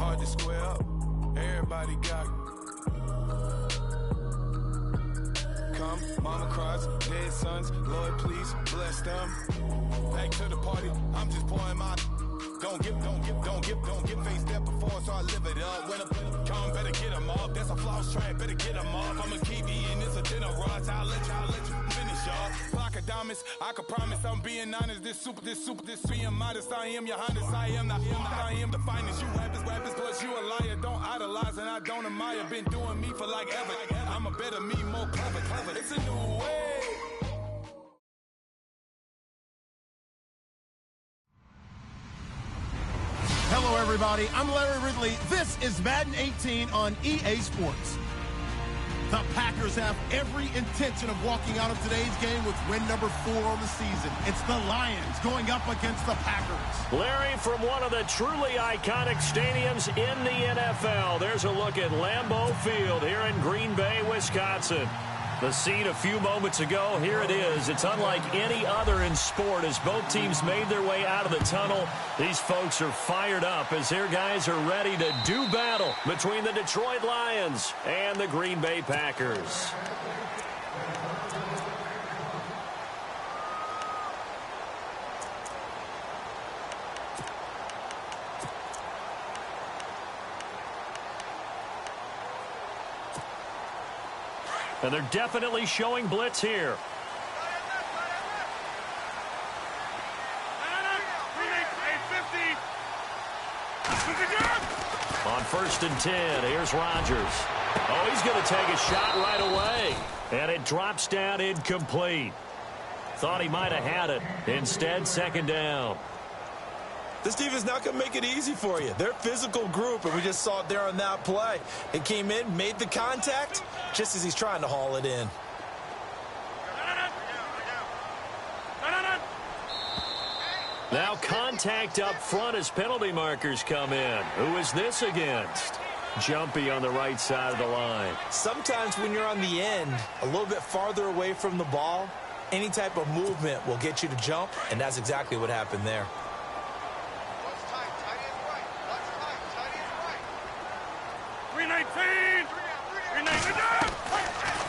hard to square up. Everybody got come, mama cries, dead sons. Lord, please bless them. Back to the party, I'm just pouring my. Don't give face step before, so I live it up. When I come, better get them up. That's a floss track, better get them up. I'ma keep eating this a dinner rush. I'll let you finish up. Flock of diamonds, I can promise I'm being honest. This being modest. I am your highness. I am the finest. You rappers, plus you a liar. Don't idolize and I don't admire. Been doing me for like ever. I'm a better me, more clever. It's a new way. Hello, everybody. I'm Larry Ridley. This is Madden 18 on EA Sports. The Packers have every intention of walking out of today's game with win number 4 on the season. It's the Lions going up against the Packers. Larry, from one of the truly iconic stadiums in the NFL, there's a look at Lambeau Field here in Green Bay, Wisconsin. The scene a few moments ago, here it is. It's unlike any other in sport as both teams made their way out of the tunnel. These folks are fired up as their guys are ready to do battle between the Detroit Lions and the Green Bay Packers. And they're definitely showing blitz here. On 1st and 10, here's Rodgers. Oh, he's going to take a shot right away. And it drops down incomplete. Thought he might have had it. Instead, 2nd down. This defense not going to make it easy for you. They're a physical group, and we just saw it there on that play. It came in, made the contact, just as he's trying to haul it in. Now contact up front as penalty markers come in. Who is this against? Jumpy on the right side of the line. Sometimes when you're on the end, a little bit farther away from the ball, any type of movement will get you to jump, and that's exactly what happened there.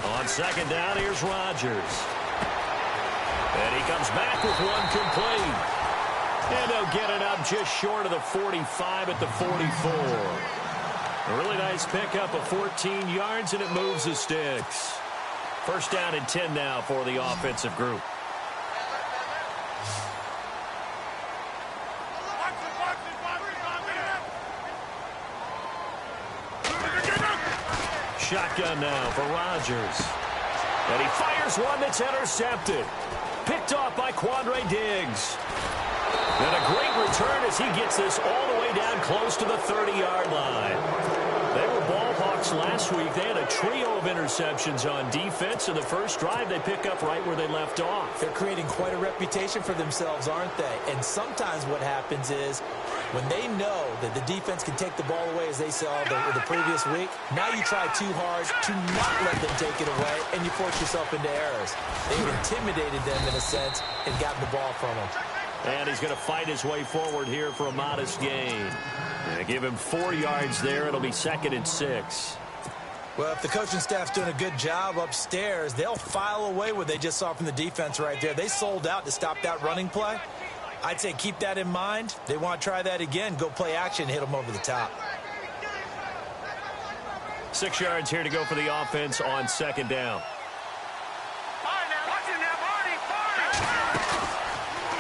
On 2nd down, here's Rodgers. And he comes back with one complete. And they'll get it up just short of the 45 at the 44. A really nice pickup of 14 yards, and it moves the sticks. 1st down and 10 now for the offensive group. Shotgun now for Rodgers. And he fires one that's intercepted. Picked off by Quandre Diggs. And a great return as he gets this all the way down close to the 30-yard line. They were ball hawks last week. They had a trio of interceptions on defense. In the first drive, they pick up right where they left off. They're creating quite a reputation for themselves, aren't they? And sometimes what happens is when they know that the defense can take the ball away, as they saw the previous week, now you try too hard to not let them take it away, and you force yourself into errors. They've intimidated them in a sense and gotten the ball from them. And he's going to fight his way forward here for a modest gain. And give him 4 yards there. It'll be 2nd and 6. Well, if the coaching staff's doing a good job upstairs, they'll file away what they just saw from the defense right there. They sold out to stop that running play. I'd say keep that in mind. They want to try that again. Go play action, hit them over the top. 6 yards here to go for the offense on 2nd down.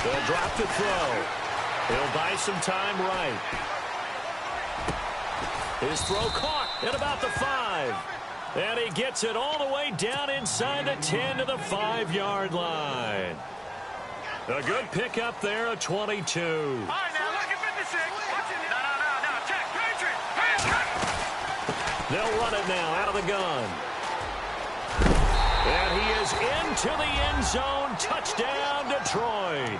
They'll drop the throw. He'll buy some time right. His throw caught at about the 5. And he gets it all the way down inside the 10 to the 5-yard line. A good pickup there at 22. All right, now look at 56. No. Check. Patriot. They'll run it now out of the gun. And he is into the end zone. Touchdown, Detroit.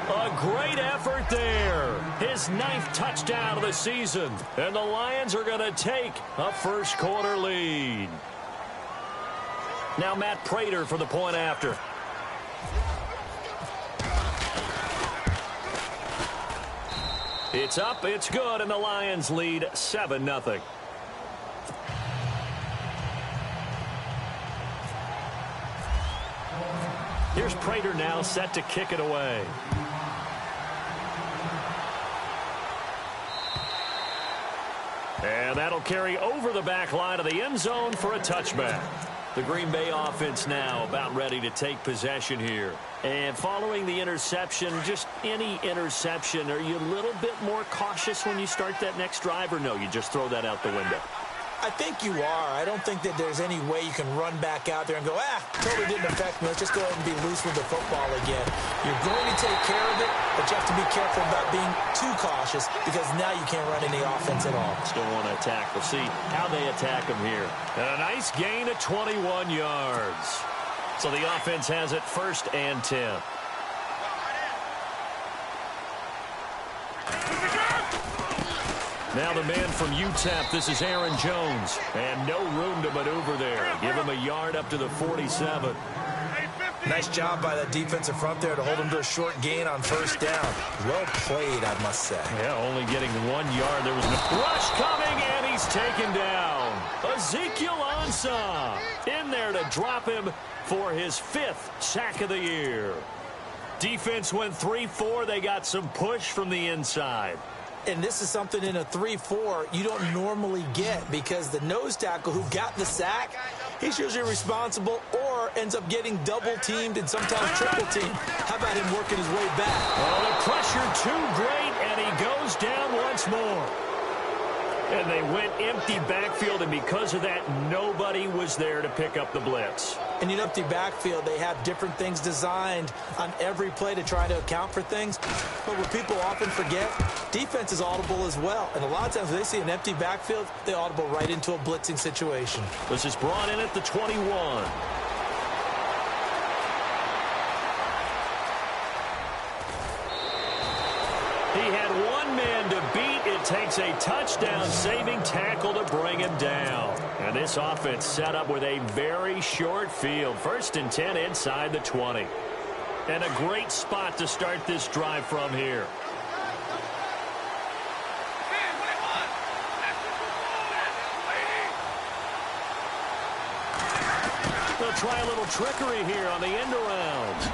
A great effort there. His 9th touchdown of the season. And the Lions are going to take a first-quarter lead. Now Matt Prater for the point after. It's up, it's good, and the Lions lead 7-0. Here's Prater now set to kick it away. And that'll carry over the back line of the end zone for a touchback. The Green Bay offense now about ready to take possession here. And following the interception, just any interception, are you a little bit more cautious when you start that next drive, or no, you just throw that out the window? I think you are. I don't think that there's any way you can run back out there and go, totally didn't affect me. Let's just go ahead and be loose with the football again. You're going to take care of it, but you have to be careful about being too cautious because now you can't run any offense at all. Still want to attack. We'll see how they attack them here. And a nice gain of 21 yards. So the offense has it 1st and 10. Now the man from UTEP, this is Aaron Jones. And no room to maneuver there. Give him a yard up to the 47. Nice job by that defensive front there to hold him to a short gain on 1st down. Well played, I must say. Yeah, only getting 1 yard. There was no rush coming, and he's taken down. Ezekiel Ansah in there to drop him for his 5th sack of the year. Defense went 3-4. They got some push from the inside. And this is something in a 3-4 you don't normally get because the nose tackle who got the sack, he's usually responsible or ends up getting double-teamed and sometimes triple-teamed. How about him working his way back? Oh, the pressure too great, and he goes down once more. And they went empty backfield, and because of that, nobody was there to pick up the blitz. In an empty backfield, they have different things designed on every play to try to account for things. But what people often forget, defense is audible as well. And a lot of times when they see an empty backfield, they audible right into a blitzing situation. This is brought in at the 21. He had one man to beat. It takes a touchdown-saving tackle to bring him down. And this offense set up with a very short field. 1st and 10 inside the 20. And a great spot to start this drive from here. They'll try a little trickery here on the end around.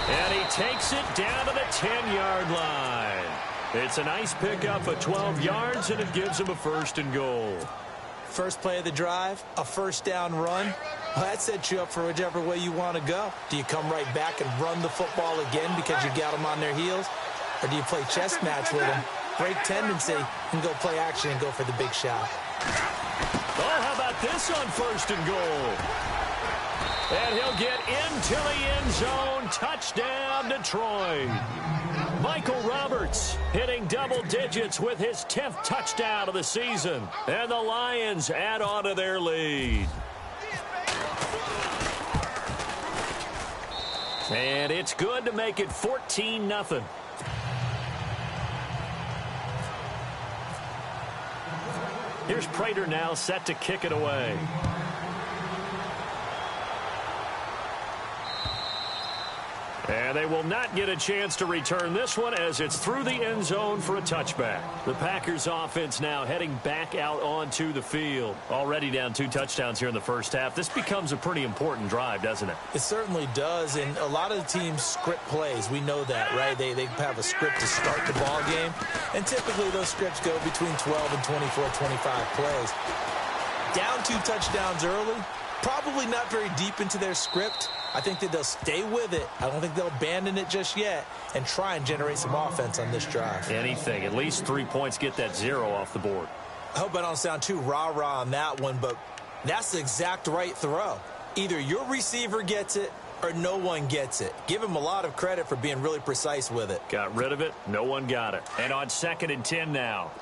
And he takes it down to the 10-yard line. It's a nice pickup of 12 yards, and it gives him a 1st and goal. First play of the drive, a 1st down run. Well, that sets you up for whichever way you want to go. Do you come right back and run the football again because you got them on their heels? Or do you play chess match with them, break tendency, and go play action and go for the big shot? Oh, how about this on 1st and goal? And he'll get into the end zone. Touchdown, Detroit. Michael Roberts hitting double digits with his 10th touchdown of the season. And the Lions add on to their lead. And it's good to make it 14-0. Here's Prater now set to kick it away. And they will not get a chance to return this one as it's through the end zone for a touchback. The Packers offense now heading back out onto the field. Already down 2 touchdowns here in the 1st half. This becomes a pretty important drive, doesn't it? It certainly does, and a lot of the teams script plays. We know that, right? They have a script to start the ball game, and typically those scripts go between 12 and 24, 25 plays. Down 2 touchdowns early, probably not very deep into their script. I think that they'll stay with it. I don't think they'll abandon it just yet and try and generate some offense on this drive. Anything. At least 3 points, get that 0 off the board. I hope I don't sound too rah-rah on that one, but that's the exact right throw. Either your receiver gets it or no one gets it. Give him a lot of credit for being really precise with it. Got rid of it. No one got it. And on 2nd and 10 now.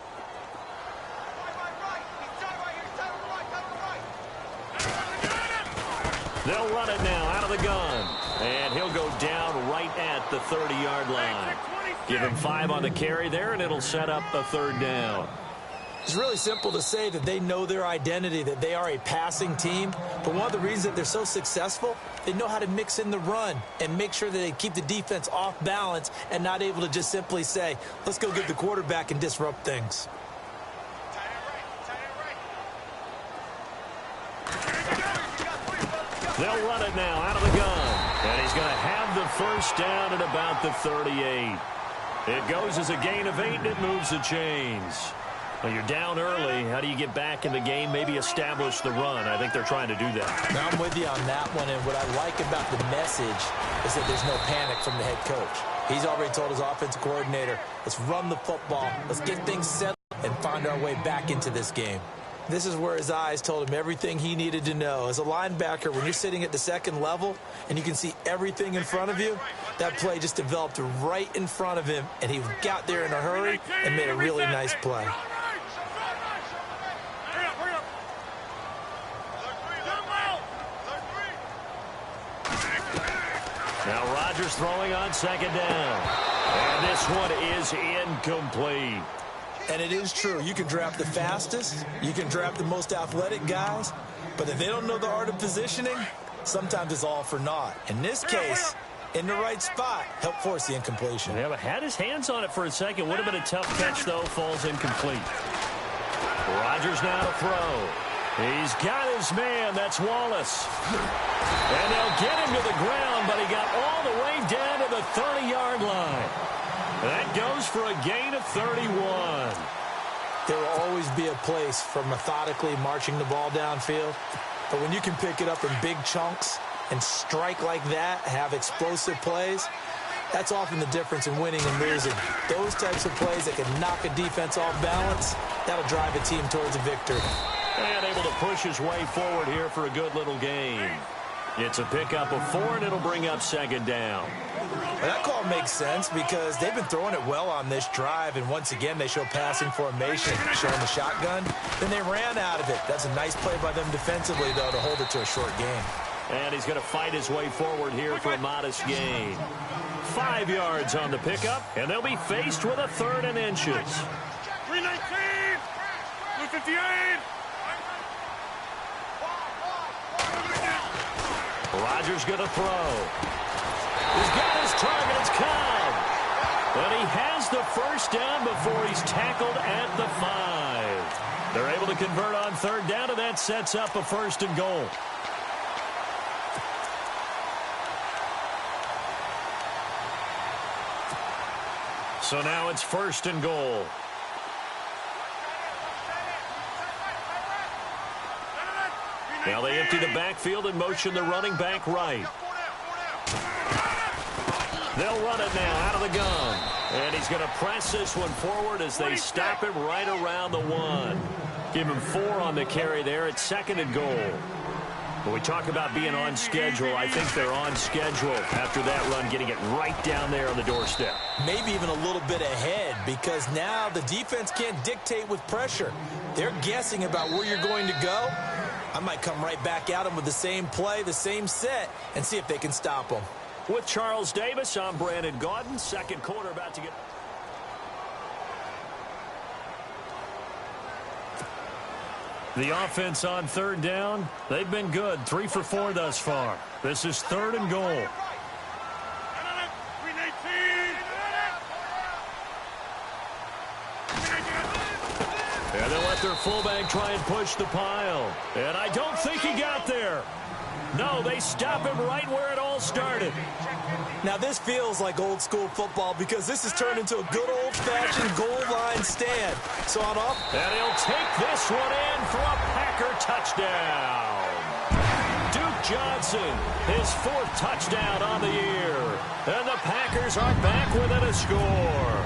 They'll run it now out of the gun. And he'll go down right at the 30-yard line. Give him 5 on the carry there, and it'll set up a 3rd down. It's really simple to say that they know their identity, that they are a passing team. But one of the reasons that they're so successful, they know how to mix in the run and make sure that they keep the defense off balance and not able to just simply say, let's go get the quarterback and disrupt things. They'll run it now out of the gun. And he's going to have the first down at about the 38. It goes as a gain of 8, and it moves the chains. Well, you're down early. How do you get back in the game, maybe establish the run? I think they're trying to do that. Now, I'm with you on that one, and what I like about the message is that there's no panic from the head coach. He's already told his offensive coordinator, let's run the football, let's get things settled, and find our way back into this game. This is where his eyes told him everything he needed to know. As a linebacker, when you're sitting at the second level and you can see everything in front of you, that play just developed right in front of him, and he got there in a hurry and made a really nice play. Now Rodgers throwing on second down. And this one is incomplete. And it is true. You can draft the fastest. You can draft the most athletic guys. But if they don't know the art of positioning, sometimes it's all for naught. In this case, in the right spot, helped force the incompletion. Yeah, but had his hands on it for a second. Would have been a tough catch, though. Falls incomplete. Rodgers now to throw. He's got his man. That's Wallace. And they'll get him to the ground, but he got all the way down to the 30-yard line. That goes for a gain of 31. There will always be a place for methodically marching the ball downfield. But when you can pick it up in big chunks and strike like that, have explosive plays, that's often the difference in winning and losing. Those types of plays that can knock a defense off balance, that'll drive a team towards a victory. And able to push his way forward here for a good little gain. It's a pickup of 4, and it'll bring up second down. Well, that call makes sense because they've been throwing it well on this drive, and once again they show passing formation, showing the shotgun. Then they ran out of it. That's a nice play by them defensively, though, to hold it to a short gain. And he's going to fight his way forward here for a modest gain. 5 yards on the pickup, and they'll be faced with a 3rd and inches. 319! 258! Rodgers going to throw. He's got his target. It's Cobb. But he has the first down before he's tackled at the 5. They're able to convert on 3rd down, and that sets up a 1st and goal. So now it's 1st and goal. Now they empty the backfield and motion the running back right. They'll run it now out of the gun. And he's going to press this one forward as they stop him right around the 1. Give him 4 on the carry there at 2nd and goal. When we talk about being on schedule, I think they're on schedule after that run, getting it right down there on the doorstep. Maybe even a little bit ahead because now the defense can't dictate with pressure. They're guessing about where you're going to go. I might come right back at them with the same play, the same set, and see if they can stop them. With Charles Davis, I'm Brandon Gaudin. Second quarter about to get... The offense on 3rd down, they've been good. 3 for 4 thus far. This is 3rd and goal. And they'll let their fullback try and push the pile. And I don't think he got there. No, they stop him right where it all started. Now, this feels like old school football because this has turned into a good old-fashioned goal line stand. So on off. And he'll take this one in for a Packer touchdown. Duke Johnson, his 4th touchdown on the year. And the Packers are back within a score.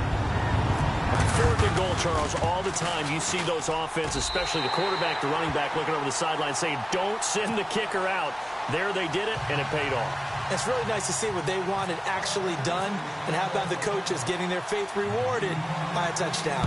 4th and goal, Charles, all the time you see those offenses, especially the quarterback, the running back, looking over the sideline saying, don't send the kicker out. There they did it, and it paid off. It's really nice to see what they wanted actually done, and how about the coaches getting their faith rewarded by a touchdown.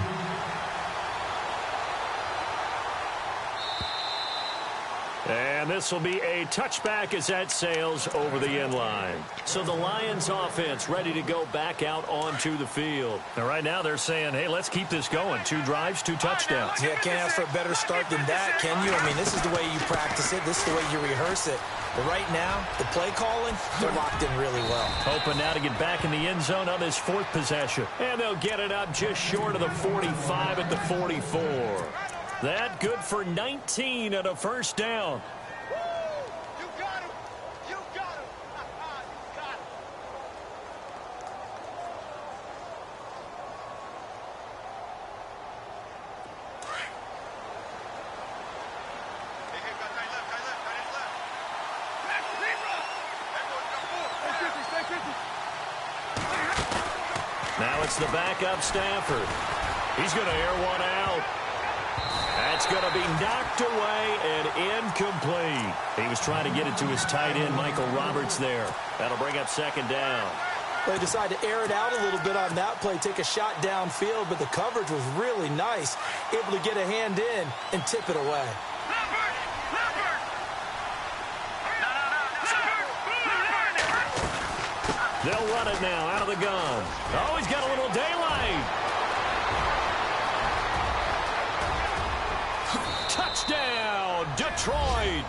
And And this will be a touchback as that sails over the end line. So the Lions offense ready to go back out onto the field. And right now they're saying, hey, let's keep this going. 2 drives, 2 touchdowns. Yeah, can't ask for a better start than that, can you? I mean, this is the way you practice it. This is the way you rehearse it. But right now, the play calling, they're locked in really well. Hoping now to get back in the end zone on this 4th possession. And they'll get it up just short of the 45 at the 44. That good for 19 and a first down. You got him. You got him. You got him. Hey, got tight left. Now it's the backup Stafford. He's going to air one out. That's going to be knocked away and incomplete. He was trying to get it to his tight end, Michael Roberts, there. That'll bring up 2nd down. They decided to air it out a little bit on that play, take a shot downfield, but the coverage was really nice, able to get a hand in and tip it away. They'll run it now out of the gun. Oh, he's got a little daylight. Touchdown, Detroit.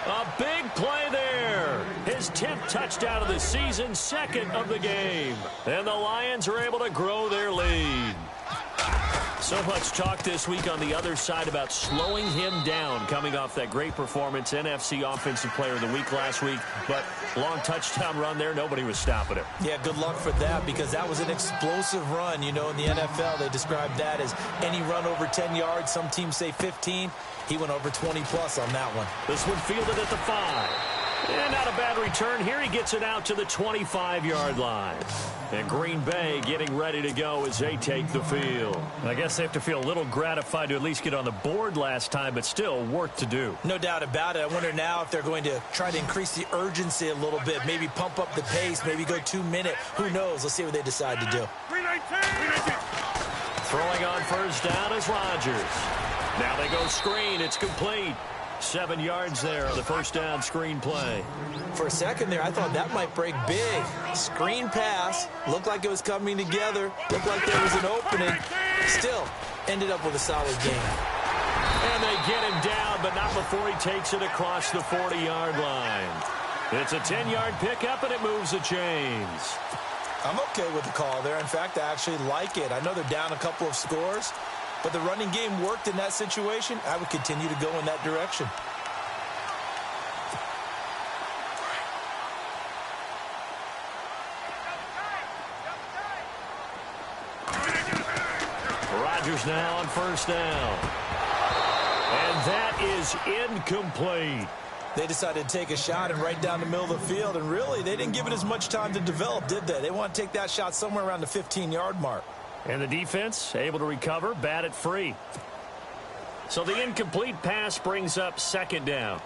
A big play there. His 10th touchdown of the season, 2nd of the game. And the Lions are able to grow their lead. So much talk this week on the other side about slowing him down coming off that great performance, NFC Offensive Player of the Week last week. But long touchdown run there, nobody was stopping him. Yeah, good luck for that because that was an explosive run. You know, in the NFL, they describe that as any run over 10 yards. Some teams say 15. He went over 20-plus on that one. This one fielded at the 5. And not a bad return. Here he gets it out to the 25-yard line. And Green Bay getting ready to go as they take the field. I guess they have to feel a little gratified to at least get on the board last time, but still work to do. No doubt about it. I wonder now if they're going to try to increase the urgency a little bit, maybe pump up the pace, maybe go 2-minute. Who knows? Let's see what they decide to do. Throwing on first down is Rodgers. Now they go screen. It's complete. 7 yards there on the first down screen play. For a second there, I thought that might break big. Screen pass. Looked like it was coming together. Looked like there was an opening. Still, ended up with a solid game. And they get him down, but not before he takes it across the 40-yard line. It's a 10-yard pickup, and it moves the chains. I'm okay with the call there. In fact, I actually like it. I know they're down a couple of scores, but the running game worked in that situation. I would continue to go in that direction. Rodgers now on first down. And that is incomplete. They decided to take a shot and right down the middle of the field, and really, they didn't give it as much time to develop, did they? They want to take that shot somewhere around the 15-yard mark. And the defense able to recover, bat it free. So the incomplete pass brings up 2nd down.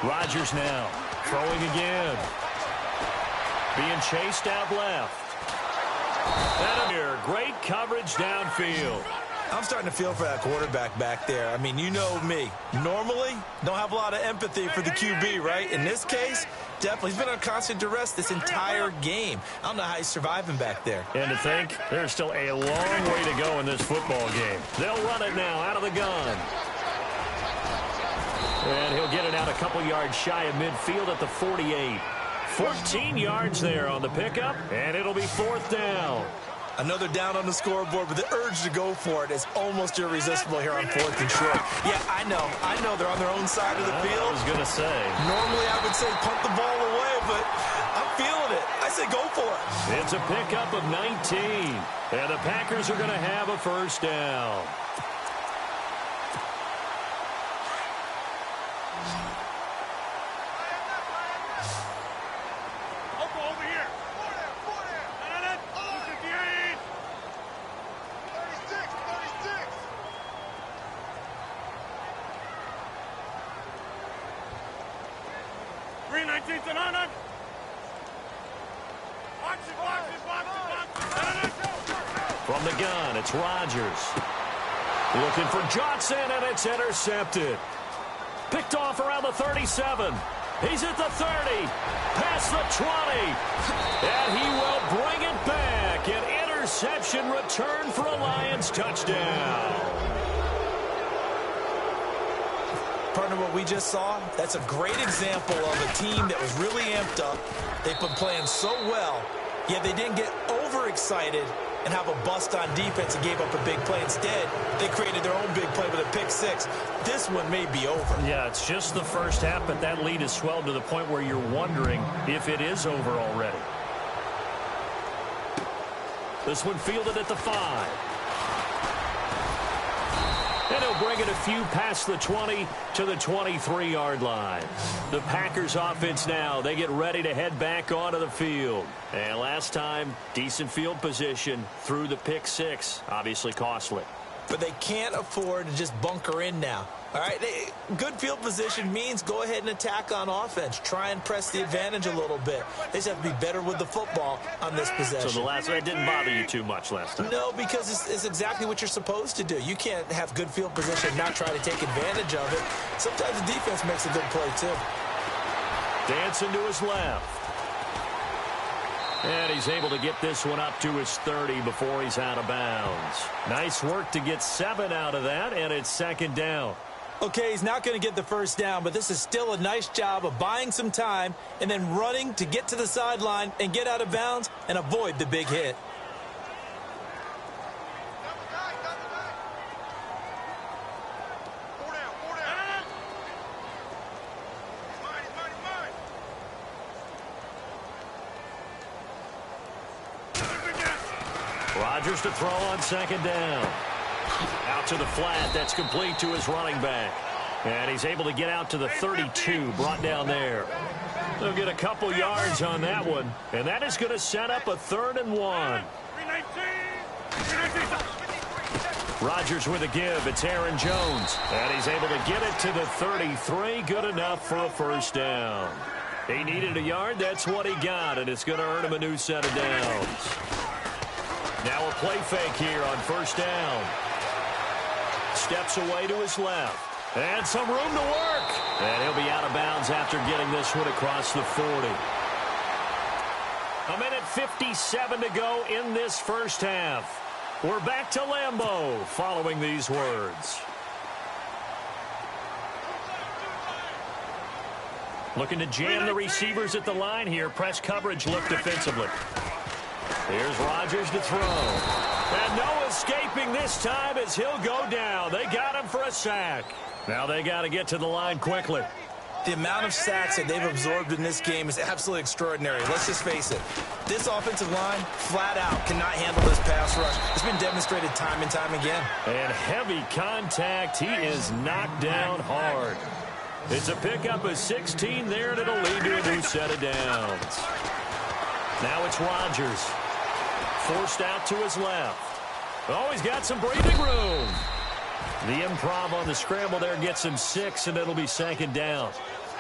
Rodgers now throwing again. Being chased out left. And here, great coverage downfield. I'm starting to feel for that quarterback back there. I mean, you know me. Normally, don't have a lot of empathy for the QB, right? In this case, definitely. He's been on constant duress this entire game. I don't know how he's surviving back there. And to think, there's still a long way to go in this football game. They'll run it now out of the gun. And he'll get it out a couple yards shy of midfield at the 48. 14 yards there on the pickup, and it'll be 4th down. Another down on the scoreboard, but the urge to go for it is almost irresistible here on 4th and short. Yeah, I know they're on their own side of the field. I was going to say. Normally I would say punt the ball away, but I'm feeling it. I say go for it. It's a pickup of 19, and the Packers are going to have a first down. From the gun, it's Rodgers. Looking for Johnson, and it's intercepted. Picked off around the 37. He's at the 30. Past the 20. And he will bring it back. An interception return for a Lions touchdown. Partner, what we just saw, that's a great example of a team that was really amped up. They've been playing so well, yet they didn't get overexcited and have a bust on defense and gave up a big play. Instead, they created their own big play with a pick six. This one may be over. Yeah, it's just the first half, but that lead has swelled to the point where you're wondering if it is over already. This one fielded at the 5. And he'll bring it a few past the 20 to the 23-yard line. The Packers offense now, they get ready to head back onto the field. And last time, decent field position through the pick six. Obviously costly. But they can't afford to just bunker in now. All right, good field position means go ahead and attack on offense. Try and press the advantage a little bit. They just have to be better with the football on this possession. So the last one didn't bother you too much last time? No, because it's exactly what you're supposed to do. You can't have good field position and not try to take advantage of it. Sometimes the defense makes a good play, too. Dancing to his left. And he's able to get this one up to his 30 before he's out of bounds. Nice work to get 7 out of that, and it's second down. Okay, he's not going to get the first down, but this is still a nice job of buying some time and then running to get to the sideline and get out of bounds and avoid the big hit. Rodgers to throw on second down. Out to the flat. That's complete to his running back. And he's able to get out to the 32, brought down there. They'll get a couple yards on that one. And that is going to set up a 3rd and 1. Rodgers with a give. It's Aaron Jones. And he's able to get it to the 33. Good enough for a first down. He needed a yard. That's what he got. And it's going to earn him a new set of downs. Now a play fake here on first down. Steps away to his left. And some room to work. And he'll be out of bounds after getting this one across the 40. A minute 57 to go in this first half. We're back to Lambeau following these words. Looking to jam the receivers at the line here. Press coverage look defensively. Here's Rodgers to throw. And no escaping this time as he'll go down. They got him for a sack. Now they got to get to the line quickly. The amount of sacks that they've absorbed in this game is absolutely extraordinary. Let's just face it. This offensive line, flat out, cannot handle this pass rush. It's been demonstrated time and time again. And heavy contact. He is knocked down hard. It's a pickup of 16 there, and it'll lead to a new set of downs. Now it's Rodgers. Forced out to his left. Oh, he's got some breathing room. The improv on the scramble there gets him 6, and it'll be second down.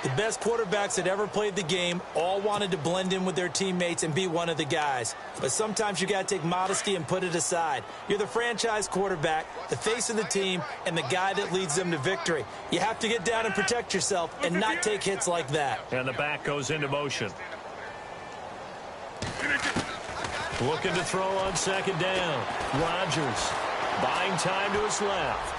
The best quarterbacks that ever played the game all wanted to blend in with their teammates and be one of the guys. But sometimes you got to take modesty and put it aside. You're the franchise quarterback, the face of the team, and the guy that leads them to victory. You have to get down and protect yourself and not take hits like that. And the back goes into motion. Looking to throw on second down. Rodgers buying time to his left.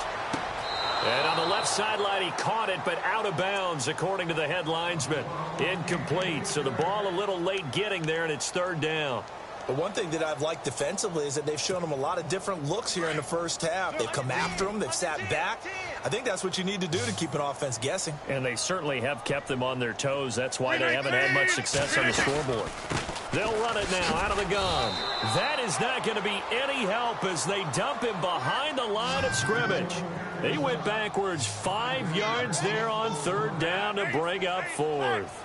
And on the left sideline, he caught it, but out of bounds, according to the head linesman. Incomplete, so the ball a little late getting there, and it's third down. But one thing that I've liked defensively is that they've shown them a lot of different looks here in the first half. They've come after them. They've sat back. I think that's what you need to do to keep an offense guessing. And they certainly have kept them on their toes. That's why they haven't had much success on the scoreboard. They'll run it now out of the gun. That is not going to be any help as they dump him behind the line of scrimmage. He went backwards 5 yards there on third down to bring up fourth.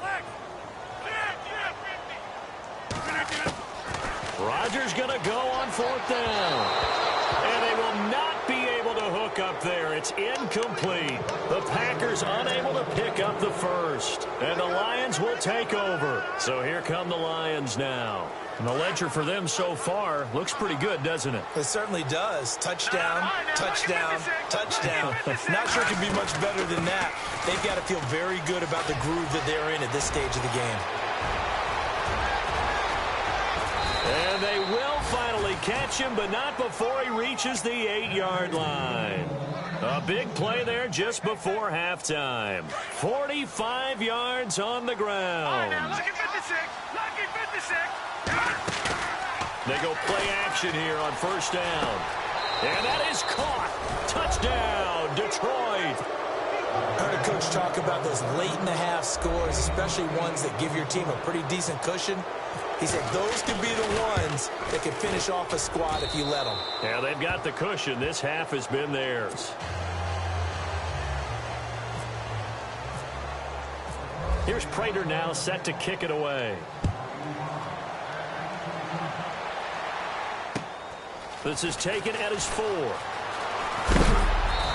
Rodgers going to go on fourth down. And they will not be able to hook up there. It's incomplete. The Packers unable to pick up the first. And the Lions will take over. So here come the Lions now. And the ledger for them so far looks pretty good, doesn't it? It certainly does. Touchdown, touchdown, touchdown. Not sure it can be much better than that. They've got to feel very good about the groove that they're in at this stage of the game. And they will finally catch him, but not before he reaches the 8-yard line. A big play there just before halftime. 45 yards on the ground. Lucky 56. Lucky 56. They go play action here on first down. And that is caught. Touchdown, Detroit. I heard a coach talk about those late-in-the-half scores, especially ones that give your team a pretty decent cushion. He said those could be the ones that can finish off a squad if you let them. Yeah, they've got the cushion. This half has been theirs. Here's Prater now set to kick it away. This is taken at his 4.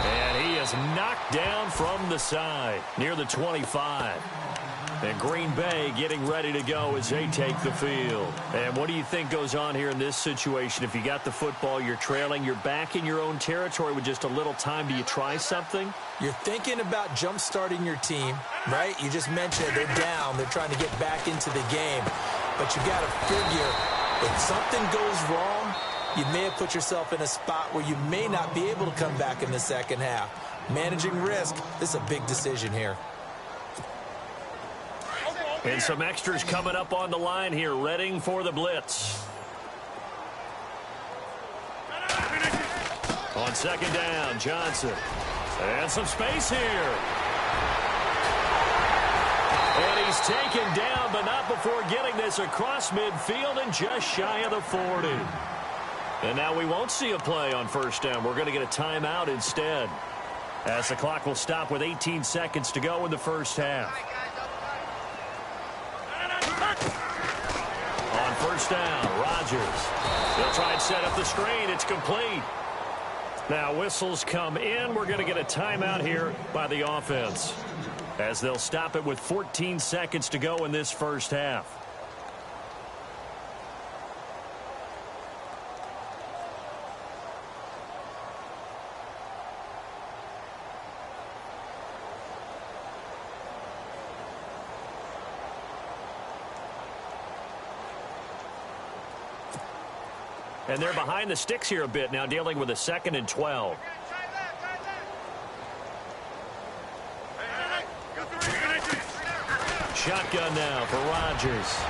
And he is knocked down from the side near the 25. And Green Bay getting ready to go as they take the field. And what do you think goes on here in this situation? If you got the football, you're trailing, you're back in your own territory with just a little time. Do you try something? You're thinking about jump-starting your team, right? You just mentioned it. They're down. They're trying to get back into the game. But you got to figure if something goes wrong, you may have put yourself in a spot where you may not be able to come back in the second half. Managing risk, this is a big decision here. And some extras coming up on the line here, readying for the blitz. On second down, Johnson. And some space here. And he's taken down, but not before getting this across midfield and just shy of the 40. And now we won't see a play on first down. We're going to get a timeout instead, as the clock will stop with 18 seconds to go in the first half. On first down, Rodgers. They'll try and set up the screen. It's complete. Now whistles come in. We're going to get a timeout here by the offense, as they'll stop it with 14 seconds to go in this first half. And they're behind the sticks here a bit now, dealing with a 2nd and 12. Shotgun now for Rodgers.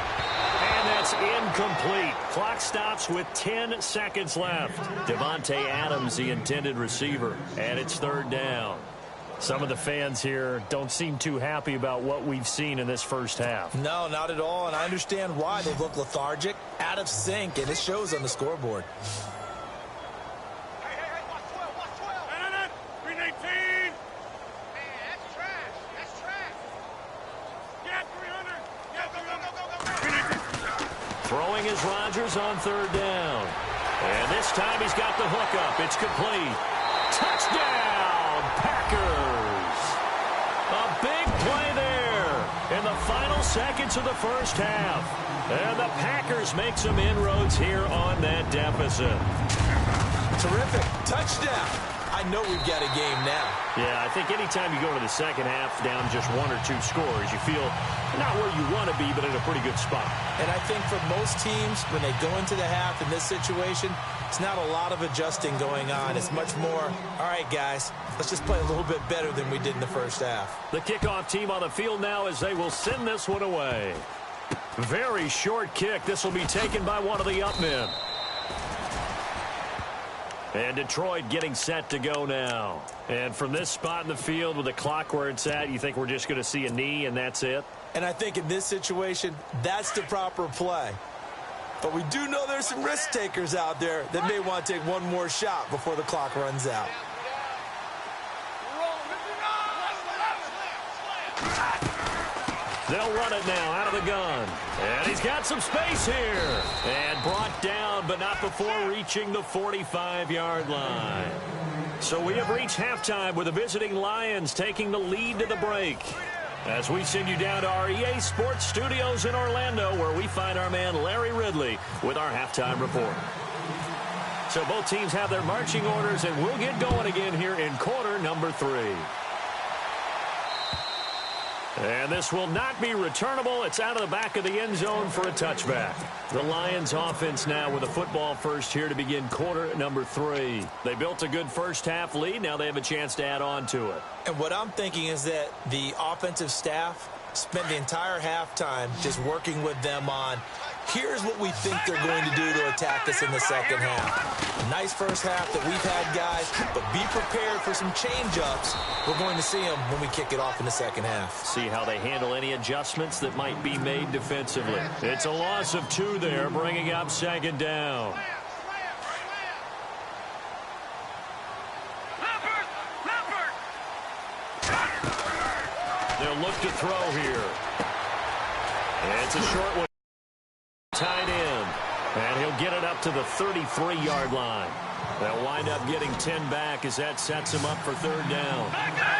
And that's incomplete. Clock stops with 10 seconds left. Devontae Adams, the intended receiver. And it's third down. Some of the fans here don't seem too happy about what we've seen in this first half. No, not at all, and I understand why. They look lethargic, out of sync, and it shows on the scoreboard. Hey, watch 12, watch 12. 319. Man, that's trash. That's trash. Get 300. Go. Throwing is Rodgers on third down. And this time he's got the hook up. It's complete. Touchdown, Packers. A big play there in the final seconds of the first half. And the Packers make some inroads here on that deficit. Terrific. Touchdown. I know we've got a game now. Yeah, I think anytime you go into the second half down just 1 or 2 scores, you feel not where you want to be, but in a pretty good spot. And I think for most teams, when they go into the half in this situation, it's not a lot of adjusting going on. It's much more, all right, guys, let's just play a little bit better than we did in the first half. The kickoff team on the field now as they will send this one away. Very short kick. This will be taken by one of the up men. And Detroit getting set to go now. And from this spot in the field with the clock where it's at, you think we're just going to see a knee and that's it? And I think in this situation, that's the proper play. But we do know there's some risk takers out there that may want to take one more shot before the clock runs out. They'll run it now out of the gun. And he's got some space here. And brought down, but not before reaching the 45-yard line. So we have reached halftime with the visiting Lions taking the lead to the break. As we send you down to our EA Sports Studios in Orlando, where we find our man Larry Ridley with our halftime report. So both teams have their marching orders, and we'll get going again here in quarter number 3. And this will not be returnable. It's out of the back of the end zone for a touchback. The Lions offense now with a football first here to begin quarter number 3. They built a good first half lead. Now they have a chance to add on to it. And what I'm thinking is that the offensive staff spent the entire halftime just working with them on, here's what we think they're going to do to attack us in the second half. Nice first half that we've had, guys, but be prepared for some change-ups. We're going to see them when we kick it off in the second half. See how they handle any adjustments that might be made defensively. It's a loss of 2 there, bringing up second down. They'll look to throw here. And it's a short one. Tight end. And he'll get it up to the 33-yard line. They'll wind up getting 10 back as that sets him up for third down.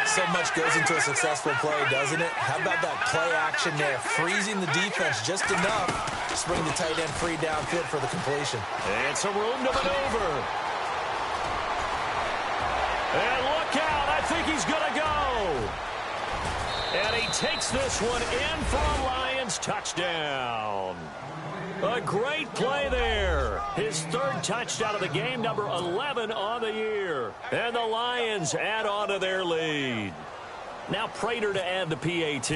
So much goes into a successful play, doesn't it? How about that play action there? Freezing the defense just enough to bring the tight end free downfield for the completion. And some room to maneuver. And look out. I think he's going to go. And he takes this one in for a Lions touchdown. A great play there. His 3rd touchdown of the game, number 11 on the year. And the Lions add on to their lead. Now Prater to add the PAT.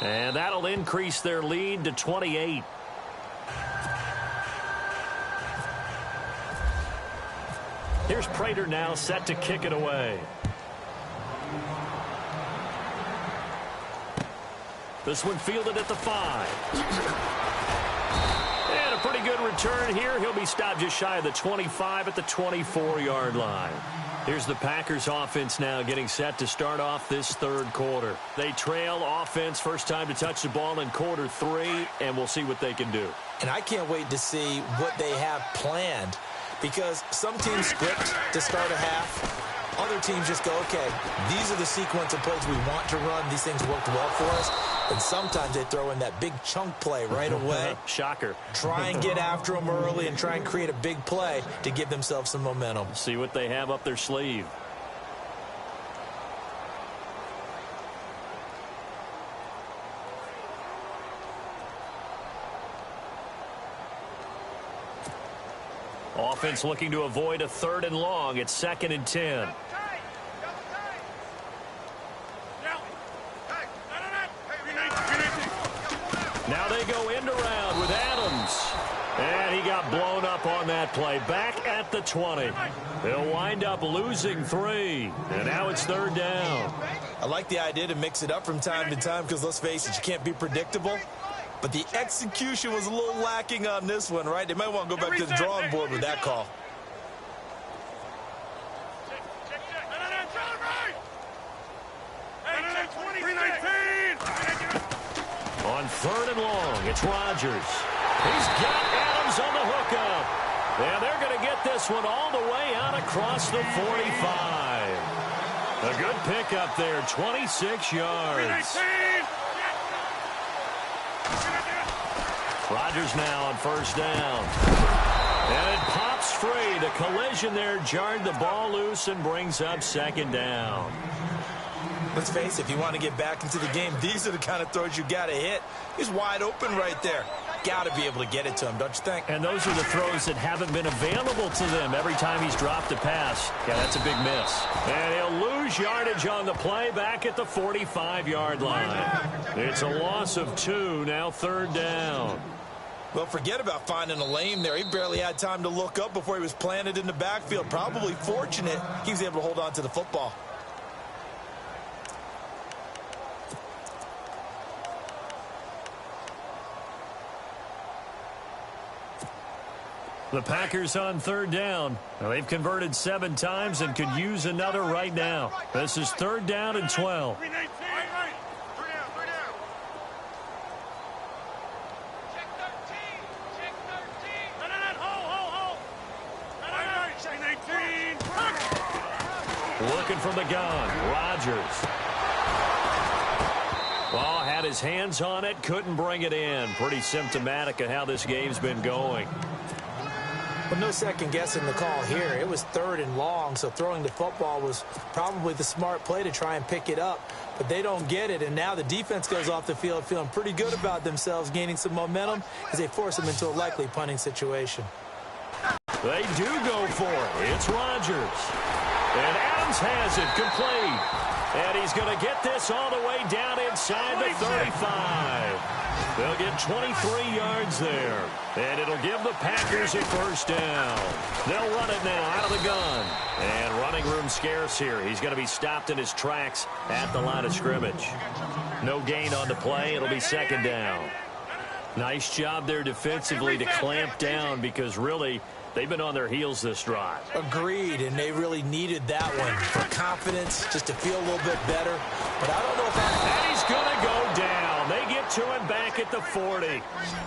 And that'll increase their lead to 28. Here's Prater now set to kick it away. This one fielded at the 5. And a pretty good return here. He'll be stopped just shy of the 25 at the 24-yard line. Here's the Packers offense now getting set to start off this 3rd quarter. They trail offense, first time to touch the ball in quarter 3, and we'll see what they can do. And I can't wait to see what they have planned, because some teams script to start a half. Other teams just go, okay, these are the sequence of plays we want to run. These things worked well for us. And sometimes they throw in that big chunk play right away. Shocker. Try and get after them early and try and create a big play to give themselves some momentum. See what they have up their sleeve. Offense looking to avoid a 3rd and long. It's 2nd and 10. Now they go end around with Adams. And he got blown up on that play. Back at the 20. They'll wind up losing 3. And now it's 3rd down. I like the idea to mix it up from time to time because, let's face it, you can't be predictable. But the execution was a little lacking on this one, right? They might want to go back to the drawing board with that call. On 3rd and long, it's Rodgers. He's got Adams on the hookup. And they're going to get this one all the way out across the 45. A good pickup there, 26 yards. Rodgers now on 1st down. And it pops free. The collision there jarred the ball loose and brings up 2nd down. Let's face it, if you want to get back into the game, these are the kind of throws you got to hit. He's wide open right there. Got to be able to get it to him, don't you think? And those are the throws that haven't been available to them every time he's dropped a pass. Yeah, that's a big miss. And he'll lose yardage on the play back at the 45-yard line. It's a loss of 2, now 3rd down. Well, forget about finding a lane there. He barely had time to look up before he was planted in the backfield. Probably fortunate he was able to hold on to the football. The Packers on 3rd down. Now, they've converted 7 times and could use another right now. This is 3rd down and 12. Working from the gun, Rodgers. Oh, had his hands on it, couldn't bring it in. Pretty symptomatic of how this game's been going. Well, no second guessing the call here. It was 3rd and long, so throwing the football was probably the smart play to try and pick it up. But they don't get it, and now the defense goes off the field feeling pretty good about themselves, gaining some momentum as they force them into a likely punting situation. They do go for it. It's Rodgers. And Adams has it complete. And he's going to get this all the way down inside the 35. They'll get 23 yards there. And it'll give the Packers a 1st down. They'll run it now out of the gun. And running room scarce here. He's going to be stopped in his tracks at the line of scrimmage. No gain on the play. It'll be 2nd down. Nice job there defensively to clamp down because really they've been on their heels this drive. Agreed, and they really needed that one for confidence, just to feel a little bit better. But I don't know if And he's going to go down. They get to him back at the 40.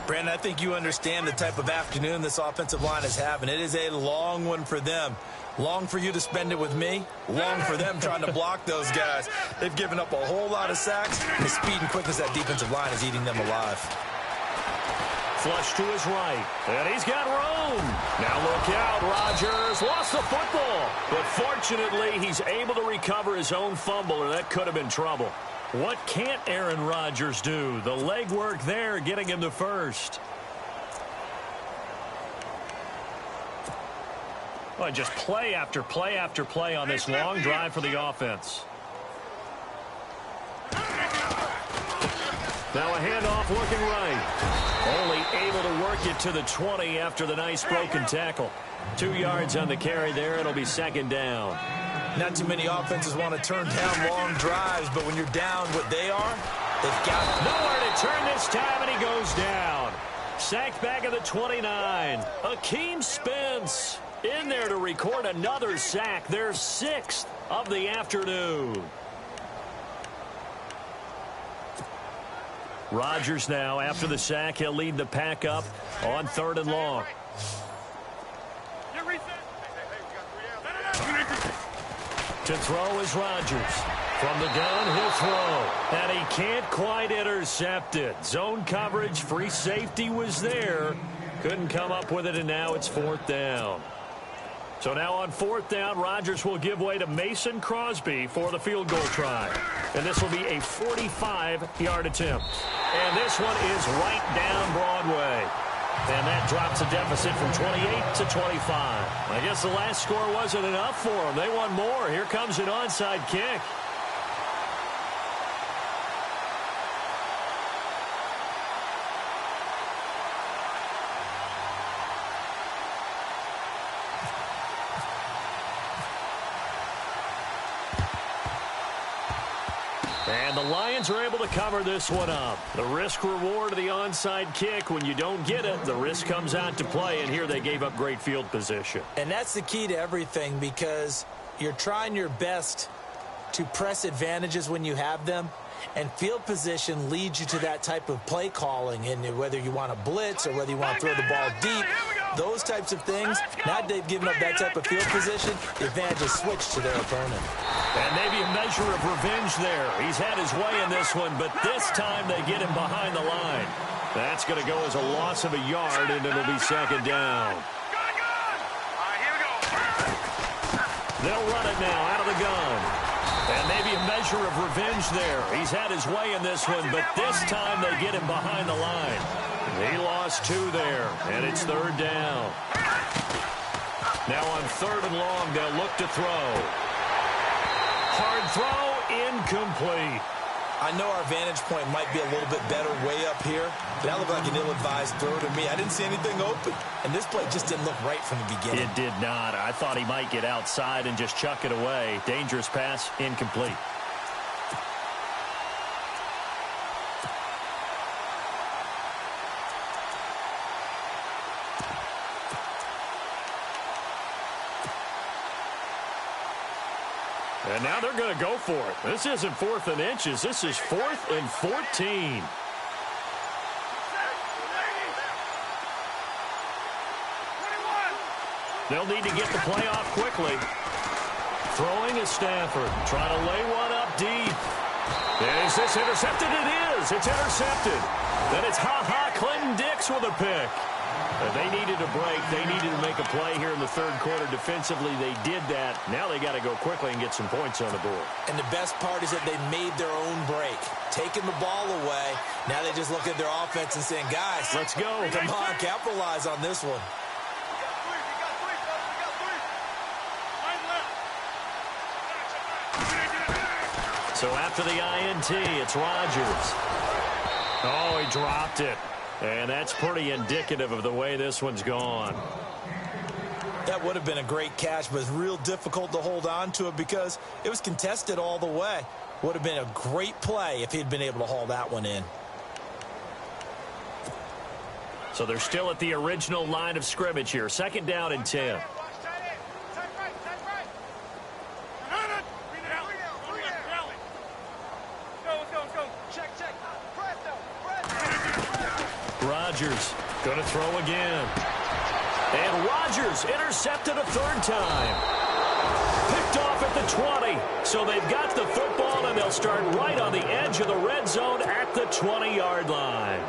Brandon, I think you understand the type of afternoon this offensive line is having. It is a long one for them. Long for you to spend it with me. Long for them trying to block those guys. They've given up a whole lot of sacks. And the speed and quickness of that defensive line is eating them alive. Flush to his right, and he's got room. Now look out, Rodgers lost the football. But fortunately, he's able to recover his own fumble, or that could have been trouble. What can't Aaron Rodgers do? The legwork there getting him to 1st. Well, just play after play after play on this long drive for the offense. Now a handoff looking right. Only able to work it to the 20 after the nice broken tackle. 2 yards on the carry there. It'll be 2nd down. Not too many offenses want to turn down long drives, but when you're down what they are, they've got nowhere to turn this time, and he goes down. Sacked back at the 29. Akeem Spence in there to record another sack. Their 6th of the afternoon. Rodgers now, after the sack, he'll lead the pack up on 3rd and long. To throw is Rodgers. From the gun, he'll throw. And he can't quite intercept it. Zone coverage, free safety was there. Couldn't come up with it, and now it's 4th down. So now on 4th down, Rodgers will give way to Mason Crosby for the field goal try. And this will be a 45-yard attempt. And this one is right down Broadway. And that drops a deficit from 28 to 25. I guess the last score wasn't enough for them. They want more. Here comes an onside kick. And the Lions are able to cover this one up. The risk-reward of the onside kick, when you don't get it, the risk comes out to play, and here they gave up great field position. And that's the key to everything, because you're trying your best to press advantages when you have them, and field position leads you to that type of play calling, and whether you want to blitz or whether you want to throw the ball deep, those types of things. Now they've given up that type of field position, the advantage is switched to their opponent. And maybe a measure of revenge there. He's had his way in this one, but this time they get him behind the line. That's going to go as a loss of a yard, and it'll be 2nd down. They'll run it now out of the gun. And maybe a measure of revenge there. He's had his way in this one, but this time they get him behind the line. He lost 2 there, and it's 3rd down. Now on 3rd and long, they'll look to throw. Hard throw, incomplete. I know our vantage point might be a little bit better way up here, but that looked like an ill-advised throw to me. I didn't see anything open, and this play just didn't look right from the beginning. It did not. I thought he might get outside and just chuck it away. Dangerous pass, incomplete. And now they're going to go for it. This isn't 4th and inches. This is 4th and 14. They'll need to get the play off quickly. Throwing is Stafford. Trying to lay one up deep. And is this intercepted? It is. It's intercepted. Then it's Clinton Dix with a pick. They needed a break. They needed to make a play here in the third quarter. Defensively, they did that. Now they got to go quickly and get some points on the board. And the best part is that they made their own break. Taking the ball away. Now they just look at their offense and saying, guys, let's go. Come on, capitalize on this one. So after the INT, it's Rodgers. Oh, he dropped it. And that's pretty indicative of the way this one's gone. That would have been a great catch, but it's real difficult to hold on to it because it was contested all the way. Would have been a great play if he'd been able to haul that one in. So they're still at the original line of scrimmage here. 2nd down and 10. Rodgers going to throw again. And Rodgers intercepted a third time. Picked off at the 20. So they've got the football, and they'll start right on the edge of the red zone at the 20-yard line.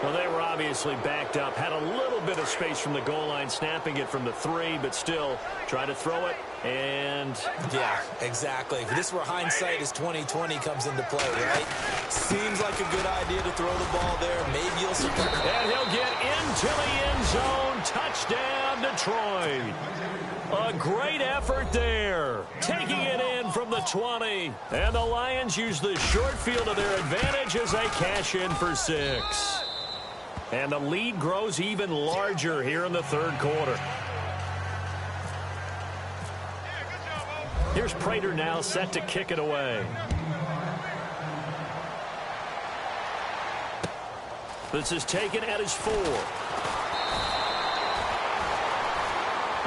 Well, they were obviously backed up. Had a little bit of space from the goal line, snapping it from the 3, but still try to throw it. And yeah, exactly. This is where hindsight is 20/20 comes into play, right? Seems like a good idea to throw the ball there. Maybe you'll surprise. And he'll get into the end zone. Touchdown, Detroit. A great effort there. Taking it in from the 20. And the Lions use the short field to their advantage as they cash in for 6. And the lead grows even larger here in the third quarter. Here's Prater now set to kick it away. This is taken at his 4.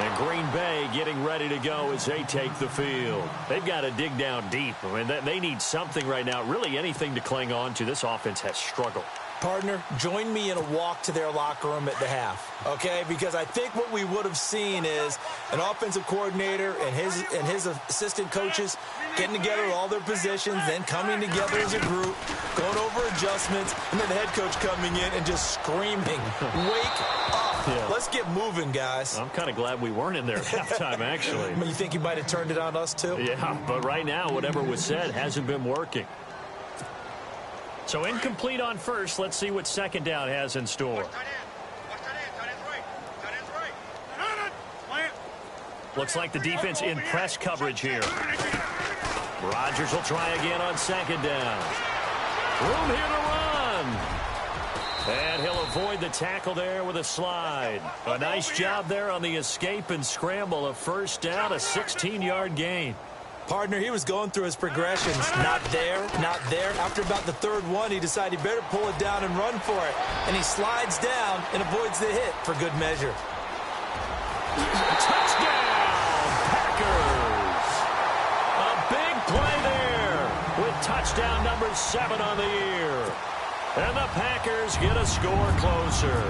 And Green Bay getting ready to go as they take the field. They've got to dig down deep. I mean, they need something right now, really anything to cling on to. This offense has struggled. Partner, join me in a walk to their locker room at the half, okay? Because I think what we would have seen is an offensive coordinator and his assistant coaches getting together with all their positions, then coming together as a group, going over adjustments, and then the head coach coming in and just screaming, wake up. Yeah. Let's get moving, guys. I'm kind of glad we weren't in there at halftime, actually. You think you might have turned it on us, too? Yeah, but right now, whatever was said hasn't been working. So incomplete on first. Let's see what 2nd down has in store. Looks like the defense in press coverage here. Rodgers will try again on 2nd down. Room here to run. And he'll avoid the tackle there with a slide. A nice job there on the escape and scramble. A 1st down, a 16-yard gain. Partner, he was going through his progressions. Not there, not there. After about the 3rd one, he decided he better pull it down and run for it. And he slides down and avoids the hit for good measure. Touchdown, Packers. A big play there with touchdown number 7 on the year. And the Packers get a score closer.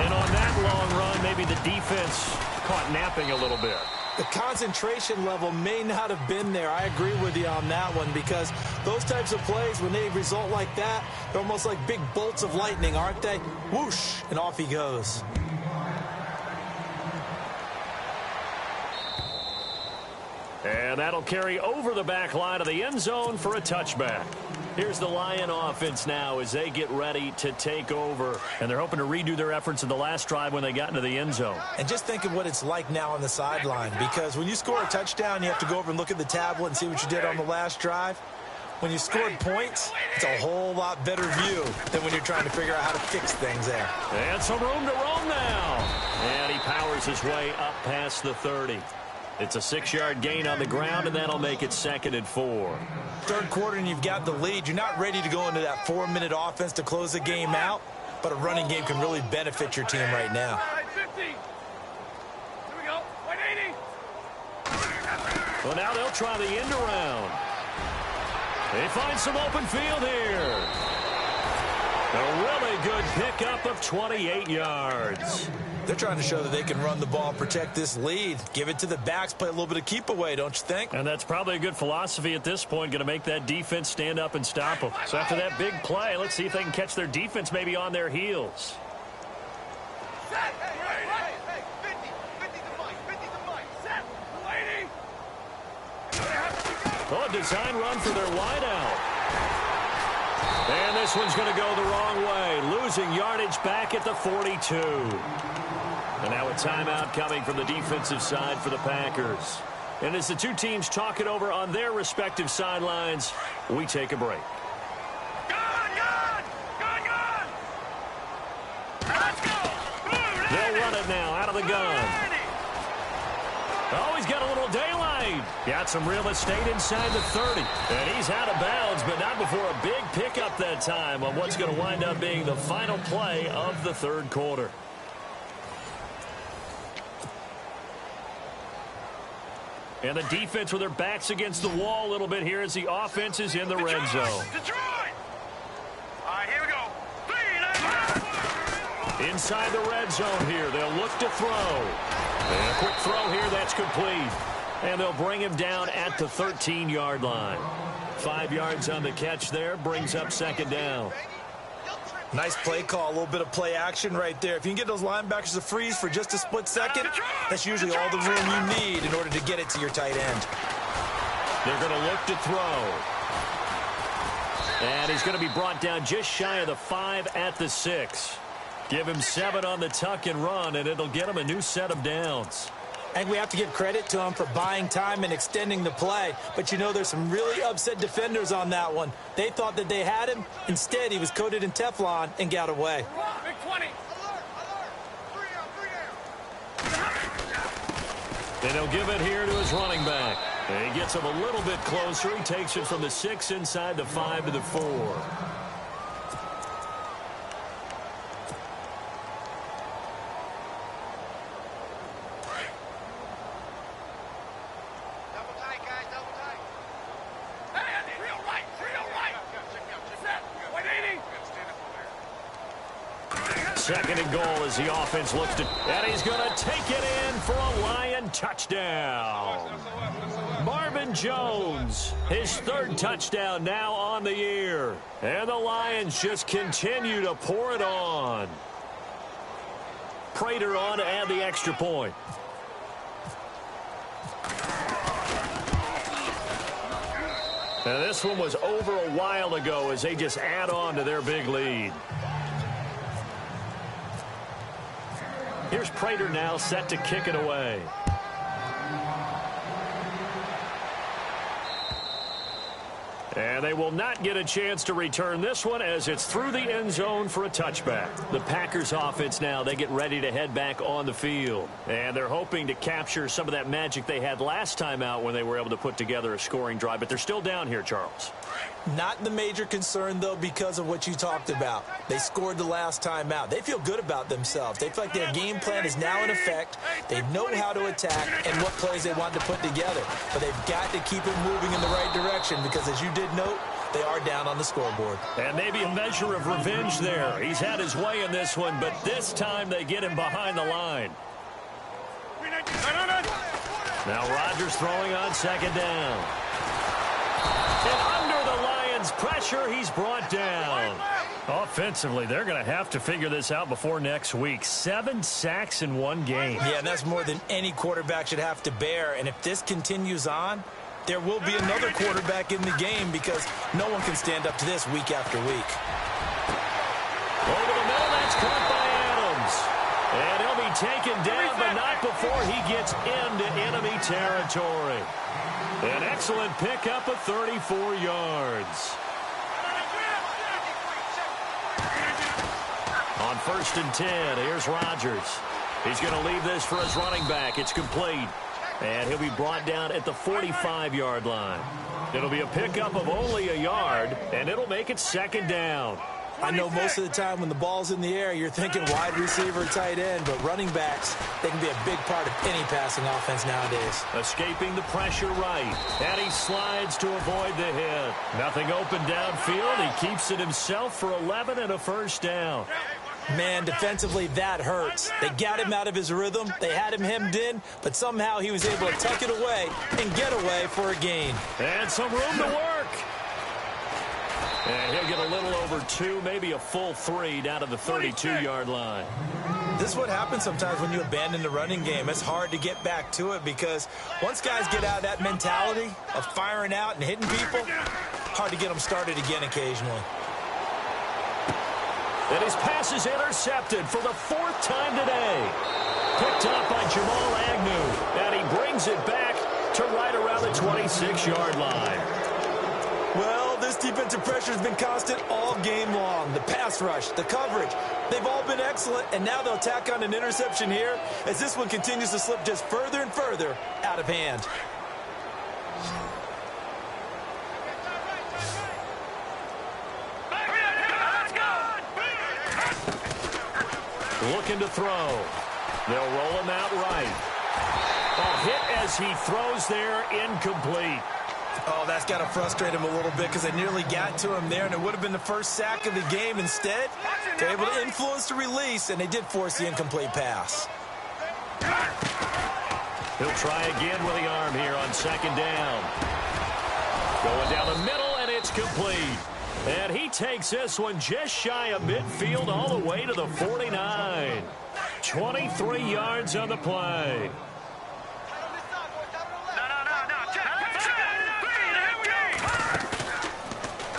And on that long run, maybe the defense caught napping a little bit. The concentration level may not have been there. I agree with you on that one because those types of plays, when they result like that, they're almost like big bolts of lightning, aren't they? Whoosh, and off he goes. And that'll carry over the back line of the end zone for a touchback. Here's the Lion offense now as they get ready to take over. And they're hoping to redo their efforts in the last drive when they got into the end zone. And just think of what it's like now on the sideline. Because when you score a touchdown, you have to go over and look at the tablet and see what you did on the last drive. When you scored points, it's a whole lot better view than when you're trying to figure out how to fix things there. And some room to roam now. And he powers his way up past the 30. It's a 6-yard gain on the ground, and that'll make it 2nd and 4. Third quarter, and you've got the lead. You're not ready to go into that 4-minute offense to close the game out, but a running game can really benefit your team right now. 50. Here we go. 180. Well, now they'll try the end around. They find some open field here. A really good pickup of 28 yards. They're trying to show that they can run the ball and protect this lead. Give it to the backs, play a little bit of keep away, don't you think? And that's probably a good philosophy at this point, going to make that defense stand up and stop them. So after that big play, let's see if they can catch their defense maybe on their heels. Oh, a design run for their wideout. And this one's going to go the wrong way, losing yardage back at the 42. And now a timeout coming from the defensive side for the Packers. And as the two teams talk it over on their respective sidelines, we take a break. They'll run it now out of the gun. Oh, he's got a little daylight. Got some real estate inside the 30. And he's out of bounds, but not before a big pickup that time on what's going to wind up being the final play of the third quarter. And the defense with their backs against the wall a little bit here as the offense is in the red zone. Detroit! All right, here we go. Inside the red zone here, they'll look to throw. And a quick throw here, that's complete. And they'll bring him down at the 13-yard line. 5 yards on the catch there, brings up second down. Nice play call, a little bit of play action right there. If you can get those linebackers to freeze for just a split second, that's usually all the room you need in order to get it to your tight end. They're going to look to throw. And he's going to be brought down just shy of the 5 at the 6. Give him 7 on the tuck and run, and it'll get him a new set of downs. And we have to give credit to him for buying time and extending the play. But, you know, there's some really upset defenders on that one. They thought that they had him. Instead, he was coated in Teflon and got away. Big 20. And he'll give it here to his running back. And he gets him a little bit closer. He takes it from the 6 inside the 5 to the 4. Second and goal as the offense looks to... And he's going to take it in for a Lion touchdown. Marvin Jones, his 3rd touchdown now on the year. And the Lions just continue to pour it on. Prater on to add the extra point. And this one was over a while ago as they just add on to their big lead. Here's Prater now set to kick it away. And they will not get a chance to return this one as it's through the end zone for a touchback. The Packers offense now, they get ready to head back on the field. And they're hoping to capture some of that magic they had last time out when they were able to put together a scoring drive. But they're still down here, Charles. Not the major concern, though, because of what you talked about. They scored the last time out. They feel good about themselves. They feel like their game plan is now in effect. They know how to attack and what plays they want to put together. But they've got to keep it moving in the right direction because, as you did note, they are down on the scoreboard. And maybe a measure of revenge there. He's had his way in this one, but this time they get him behind the line. Now Rodgers throwing on second down. And under the Lions' pressure, he's brought down. Offensively, they're going to have to figure this out before next week. 7 sacks in one game. Yeah, and that's more than any quarterback should have to bear. And if this continues on, there will be another quarterback in the game because no one can stand up to this week after week. Over the middle, that's caught by Adams. And he'll be taken down, but not before he gets into enemy territory. An excellent pickup of 34 yards. On 1st and 10, here's Rodgers. He's going to leave this for his running back. It's complete. And he'll be brought down at the 45-yard line. It'll be a pickup of only a yard, and it'll make it second down. I know most of the time when the ball's in the air, you're thinking wide receiver, tight end, but running backs, they can be a big part of any passing offense nowadays. Escaping the pressure right, and he slides to avoid the hit. Nothing open downfield. He keeps it himself for 11 and a first down. Man, defensively, that hurts. They got him out of his rhythm. They had him hemmed in, but somehow he was able to tuck it away and get away for a gain. And some room to work. And he'll get a little over 2, maybe a full 3 down to the 32-yard line. This is what happens sometimes when you abandon the running game. It's hard to get back to it because once guys get out of that mentality of firing out and hitting people, hard to get them started again occasionally. And his pass is intercepted for the 4th time today. Picked up by Jamal Agnew. And he brings it back to right around the 26-yard line. Well, this defensive pressure has been constant all game long. The pass rush, the coverage, they've all been excellent. And now they'll tack on an interception here as this one continues to slip just further and further out of hand. Looking to throw. They'll roll him out right. A hit as he throws there, incomplete. Oh, that's got to frustrate him a little bit because they nearly got to him there, and it would have been the first sack of the game. Instead, they're able to influence the release, and they did force the incomplete pass. He'll try again with the arm here on 2nd down. Going down the middle, and it's complete. And he takes this one just shy of midfield all the way to the 49. 23 yards on the play.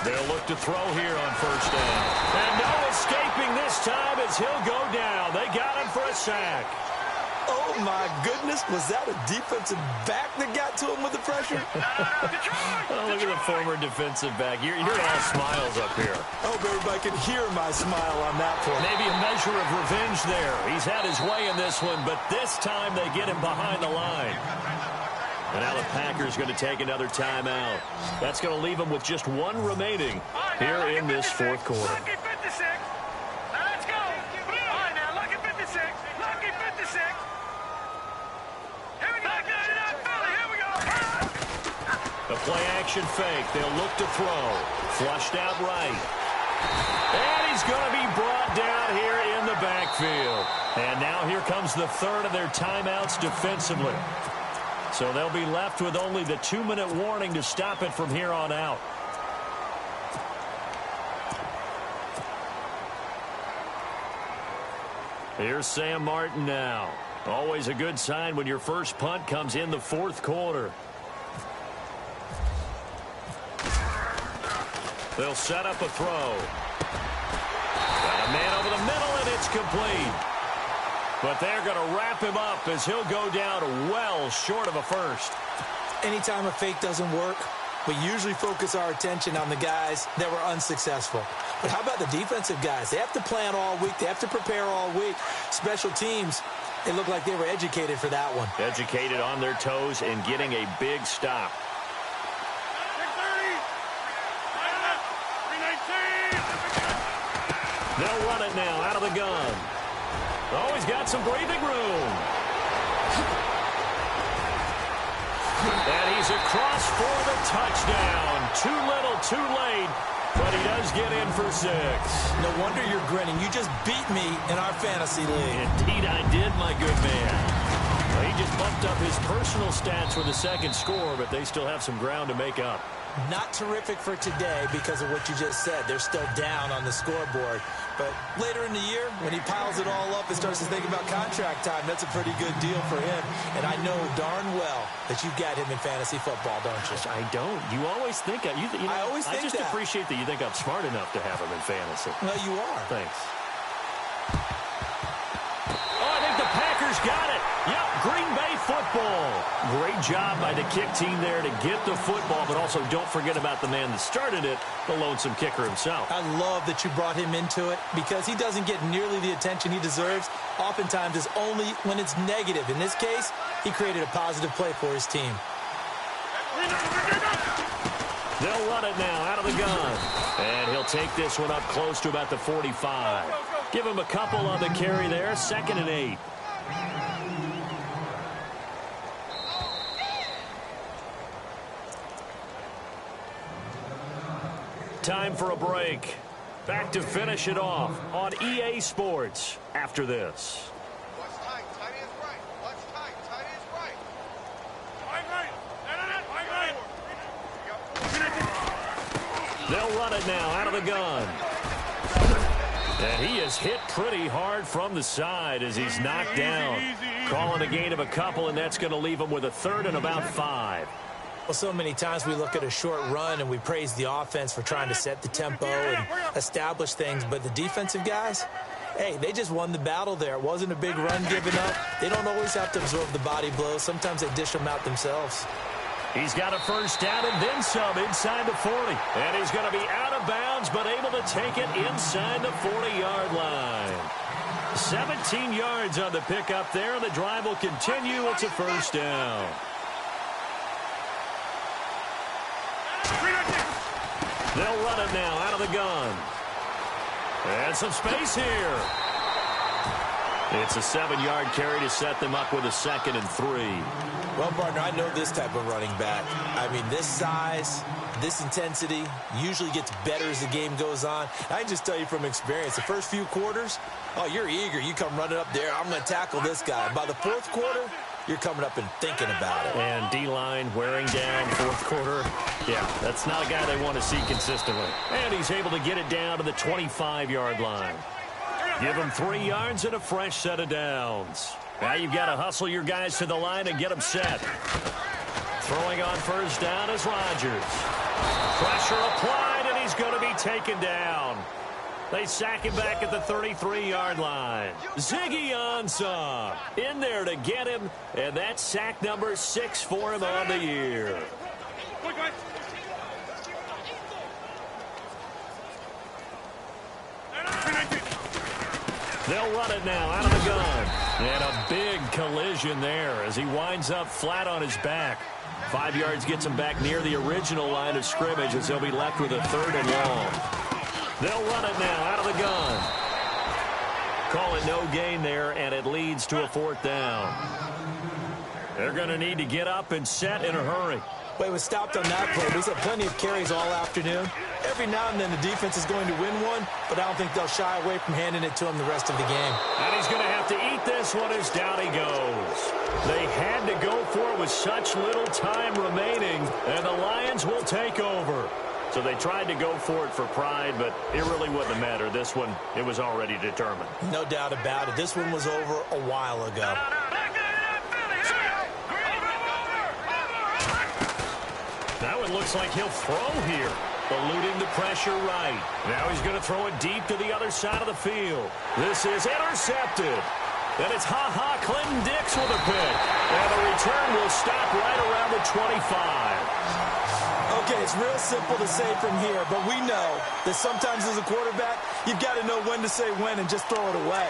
They'll look to throw here on 1st down. And no escaping this time as he'll go down. They got him for a sack. Oh, my goodness. Was that a defensive back that got to him with the pressure? Oh, look at the former defensive back. You're all smiles up here. I hope everybody can hear my smile on that point. Maybe a measure of revenge there. He's had his way in this one, but this time they get him behind the line. And now the Packers going to take another timeout. That's going to leave them with just 1 remaining here in this 4th quarter. A play-action fake. They'll look to throw. Flushed out right. And he's going to be brought down here in the backfield. And now here comes the 3rd of their timeouts defensively. So they'll be left with only the 2-minute warning to stop it from here on out. Here's Sam Martin now. Always a good sign when your first punt comes in the 4th quarter. They'll set up a throw. Got a man over the middle, and it's complete. But they're going to wrap him up as he'll go down well short of a first. Anytime a fake doesn't work, we usually focus our attention on the guys that were unsuccessful. But how about the defensive guys? They have to plan all week. They have to prepare all week. Special teams, it looked like they were educated for that one. Educated on their toes and getting a big stop. They'll run it now out of the gun. Oh, he's got some breathing room. And he's across for the touchdown. Too little, too late, but he does get in for 6. No wonder you're grinning. You just beat me in our fantasy league. Indeed I did, my good man. Well, he just bumped up his personal stats with a 2nd score, but they still have some ground to make up. Not terrific for today because of what you just said. They're still down on the scoreboard. But later in the year, when he piles it all up and starts to think about contract time, that's a pretty good deal for him. And I know darn well that you've got him in fantasy football, don't you? I don't. You always think I just that. appreciate that you think I'm smart enough to have him in fantasy. Well, you are. Thanks. Oh, I think the Packers got it. Yep, Green Bay football. Great job by the kick team there to get the football, but also don't forget about the man that started it, the lonesome kicker himself. I love that you brought him into it because he doesn't get nearly the attention he deserves. Oftentimes it's only when it's negative. In this case, he created a positive play for his team. They'll run it now out of the gun. And he'll take this one up close to about the 45. Give him a couple on the carry there. 2nd and 8. Time for a break. Back to finish it off on EA Sports after this. Watch tight. Tight is right. Watch tight. Tight is right. They'll run it now out of the gun. And he is hit pretty hard from the side as he's knocked down. Calling a gain of a couple, and that's going to leave him with a 3rd and about 5. Well, so many times we look at a short run and we praise the offense for trying to set the tempo and establish things. But the defensive guys, hey, they just won the battle there. It wasn't a big run given up. They don't always have to absorb the body blows. Sometimes they dish them out themselves. He's got a first down and then some inside the 40. And he's going to be out of bounds, but able to take it inside the 40-yard line. 17 yards on the pickup there, and the drive will continue. It's a first down. They'll run it now out of the gun. And some space here. It's a 7-yard carry to set them up with a 2nd and 3. Well, partner, I know this type of running back. I mean, this size, this intensity usually gets better as the game goes on. I can just tell you from experience, the first few quarters, oh, you're eager. You come running up there, I'm going to tackle this guy. By the 4th quarter, you're coming up and thinking about it. And D-line wearing down 4th quarter. Yeah, that's not a guy they want to see consistently. And he's able to get it down to the 25-yard line. Give him 3 yards and a fresh set of downs. Now you've got to hustle your guys to the line and get them set. Throwing on first down is Rodgers. Pressure applied, and he's going to be taken down. They sack him back at the 33-yard line. Ziggy Ansah in there to get him, and that's sack number 6 for him on the year. They'll run it now out of the gun. And a big collision there as he winds up flat on his back. 5 yards gets him back near the original line of scrimmage as he'll be left with a 3rd and long. They'll run it now out of the gun. Call it no gain there, and it leads to a 4th down. They're going to need to get up and set in a hurry. Well, he was stopped on that play. He's had plenty of carries all afternoon. Every now and then the defense is going to win one, but I don't think they'll shy away from handing it to him the rest of the game. And he's going to have to eat this one as down he goes. They had to go for it with such little time remaining, and the Lions will take over. So they tried to go for it for pride, but it really wouldn't have mattered. This one, it was already determined. No doubt about it. This one was over a while ago. Now it looks like he'll throw here. Eluding the pressure right. Now he's going to throw it deep to the other side of the field. This is intercepted. And it's Clinton Dix with a pick. And the return will stop right around the 25. Okay, it's real simple to say from here, but we know that sometimes as a quarterback, you've got to know when to say when and just throw it away.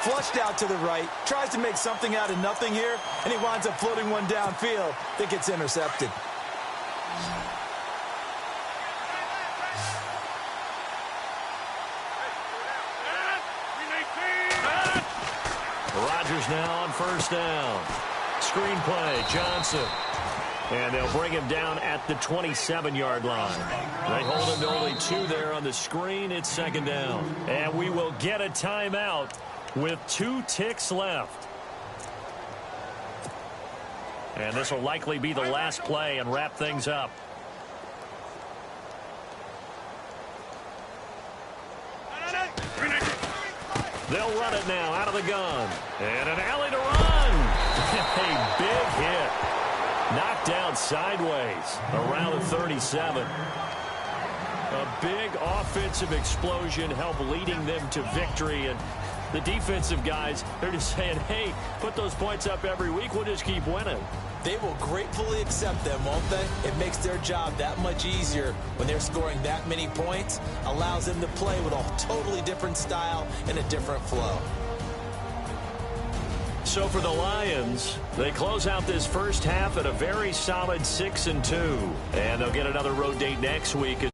Flushed out to the right, tries to make something out of nothing here, and he winds up floating one downfield that gets intercepted. Rodgers now on first down. Screen play, Johnson. And they'll bring him down at the 27-yard line. They hold him to only 2 there on the screen. It's 2nd down. And we will get a timeout with 2 ticks left. And this will likely be the last play and wrap things up. They'll run it now out of the gun. And an alley to run. A big hit. Knocked down sideways around the 37. A big offensive explosion helped leading them to victory. And the defensive guys, they're just saying, hey, put those points up every week. We'll just keep winning. They will gratefully accept them, won't they? It makes their job that much easier when they're scoring that many points. Allows them to play with a totally different style and a different flow. So for the Lions, they close out this first half at a very solid 6-2. And they'll get another road date next week